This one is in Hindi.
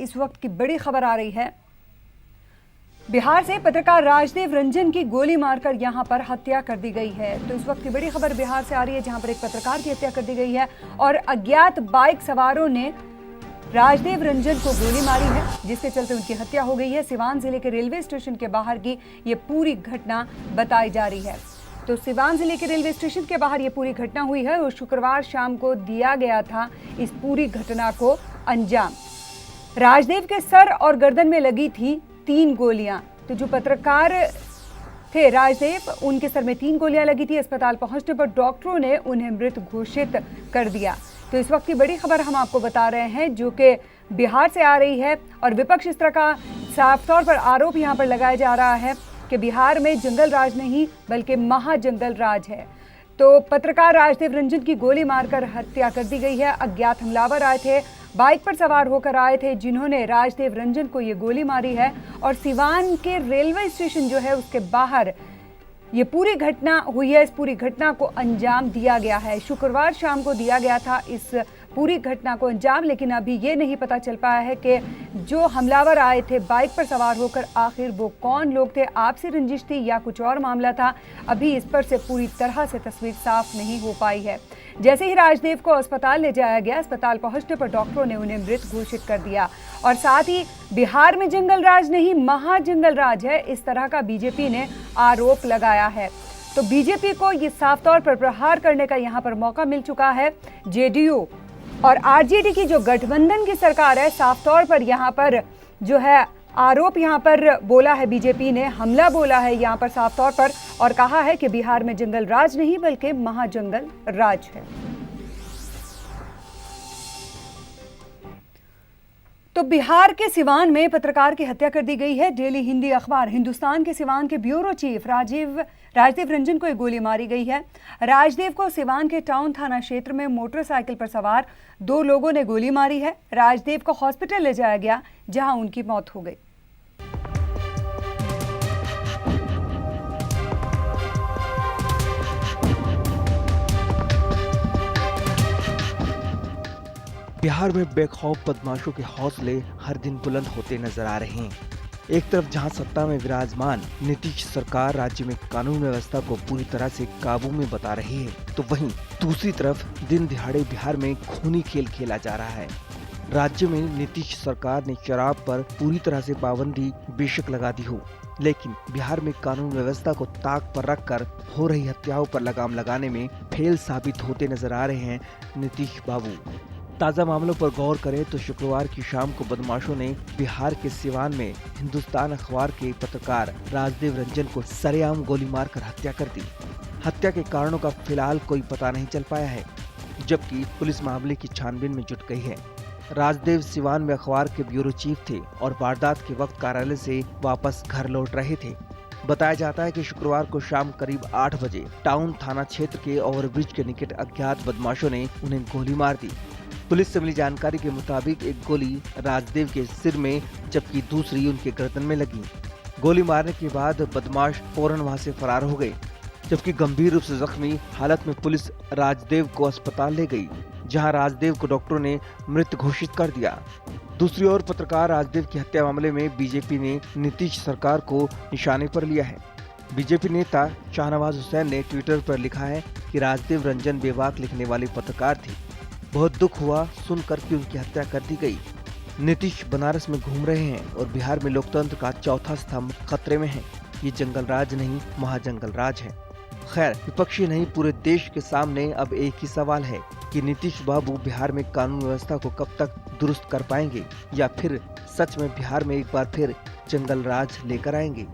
इस वक्त की बड़ी खबर आ रही है। बिहार से पत्रकार राजदेव रंजन की गोली मारकर यहां पर हत्या कर दी गई है। तो इस वक्त की बड़ी खबर बिहार से आ रही है, जहां पर एक पत्रकार की हत्या कर दी गई है और अज्ञात बाइक सवारों ने राजदेव रंजन को गोली मारी है, जिसके चलते उनकी हत्या हो गई है। सिवान जिले के रेलवे स्टेशन के बाहर की ये पूरी घटना बताई जा रही है। तो सिवान जिले के रेलवे स्टेशन के बाहर ये पूरी घटना हुई है और शुक्रवार शाम को दिया गया था इस पूरी घटना को अंजाम। राजदेव के सर और गर्दन में लगी थी 3 गोलियां। तो जो पत्रकार थे राजदेव, उनके सर में 3 गोलियां लगी थी। अस्पताल पहुंचने पर डॉक्टरों ने उन्हें मृत घोषित कर दिया। तो इस वक्त की बड़ी खबर हम आपको बता रहे हैं, जो कि बिहार से आ रही है और विपक्ष इस तरह का साफ तौर पर आरोप यहां पर लगाया जा रहा है कि बिहार में जंगल राज नहीं बल्कि महाजंगल राज है। तो पत्रकार राजदेव रंजन की गोली मारकर हत्या कर दी गई है। अज्ञात हमलावर आए थे, बाइक पर सवार होकर आए थे, जिन्होंने राजदेव रंजन को ये गोली मारी है और सिवान के रेलवे स्टेशन जो है उसके बाहर ये पूरी घटना हुई है। इस पूरी घटना को अंजाम दिया गया है। शुक्रवार शाम को दिया गया था इस पूरी घटना को अंजाम, लेकिन अभी ये नहीं पता चल पाया है कि जो हमलावर आए थे बाइक पर सवार होकर आखिर वो कौन लोग थे, आपसी रंजिश थी या कुछ और मामला था। अभी इस पर से पूरी तरह से तस्वीर साफ नहीं हो पाई है। जैसे ही राजदेव को अस्पताल ले जाया गया, अस्पताल पहुंचने पर डॉक्टरों ने उन्हें मृत घोषित कर दिया और साथ ही बिहार में जंगल राज नहीं महाजंगल राज है, इस तरह का बीजेपी ने आरोप लगाया है। तो बीजेपी को ये साफ तौर पर प्रहार करने का यहाँ पर मौका मिल चुका है। जेडीयू और आरजेडी की जो गठबंधन की सरकार है, साफ तौर पर यहाँ पर जो है आरोप यहाँ पर बोला है, बीजेपी ने हमला बोला है यहाँ पर साफ तौर पर और कहा है कि बिहार में जंगल राज नहीं बल्कि महाजंगल राज है। तो बिहार के सिवान में पत्रकार की हत्या कर दी गई है। डेली हिंदी अखबार हिंदुस्तान के सिवान के ब्यूरो चीफ राजदेव रंजन को एक गोली मारी गई है। राजदेव को सिवान के टाउन थाना क्षेत्र में मोटरसाइकिल पर सवार 2 लोगों ने गोली मारी है। राजदेव को हॉस्पिटल ले जाया गया, जहां उनकी मौत हो गई। बिहार में बेखौफ बदमाशों के हौसले हर दिन बुलंद होते नजर आ रहे हैं। एक तरफ जहां सत्ता में विराजमान नीतीश सरकार राज्य में कानून व्यवस्था को पूरी तरह से काबू में बता रही है, तो वहीं दूसरी तरफ दिन दिहाड़े बिहार में खूनी खेल खेला जा रहा है। राज्य में नीतीश सरकार ने शराब पर पूरी तरह से पाबंदी बेशक लगा दी हो, लेकिन बिहार में कानून व्यवस्था को ताक पर रखकर हो रही हत्याओं पर लगाम लगाने में फेल साबित होते नजर आ रहे हैं नीतीश बाबू। ताज़ा मामलों पर गौर करें तो शुक्रवार की शाम को बदमाशों ने बिहार के सिवान में हिंदुस्तान अखबार के पत्रकार राजदेव रंजन को सरेआम गोली मारकर हत्या कर दी। हत्या के कारणों का फिलहाल कोई पता नहीं चल पाया है, जबकि पुलिस मामले की छानबीन में जुट गई है। राजदेव सिवान में अखबार के ब्यूरो चीफ थे और वारदात के वक्त कार्यालय से वापस घर लौट रहे थे। बताया जाता है कि शुक्रवार को शाम करीब 8 बजे टाउन थाना क्षेत्र के ओवरब्रिज के निकट अज्ञात बदमाशों ने उन्हें गोली मार दी। पुलिस से मिली जानकारी के मुताबिक एक गोली राजदेव के सिर में जबकि दूसरी उनके गर्दन में लगी। गोली मारने के बाद बदमाश फौरन वहां से फरार हो गए, जबकि गंभीर रूप से जख्मी हालत में पुलिस राजदेव को अस्पताल ले गई, जहां राजदेव को डॉक्टरों ने मृत घोषित कर दिया। दूसरी ओर पत्रकार राजदेव की हत्या मामले में बीजेपी ने नीतीश सरकार को निशाने पर लिया है। बीजेपी नेता शाहनवाज हुसैन ने ट्विटर पर लिखा है कि राजदेव रंजन बेबाक लिखने वाली पत्रकार थी। बहुत दुख हुआ सुनकर कि उनकी हत्या कर दी गई। नीतीश बनारस में घूम रहे हैं और बिहार में लोकतंत्र का चौथा स्तंभ खतरे में है। ये जंगल राज नहीं महाजंगल राज है। खैर, विपक्षी नहीं पूरे देश के सामने अब एक ही सवाल है कि नीतीश बाबू बिहार में कानून व्यवस्था को कब तक दुरुस्त कर पाएंगे या फिर सच में बिहार में एक बार फिर जंगल राज लेकर आएंगे।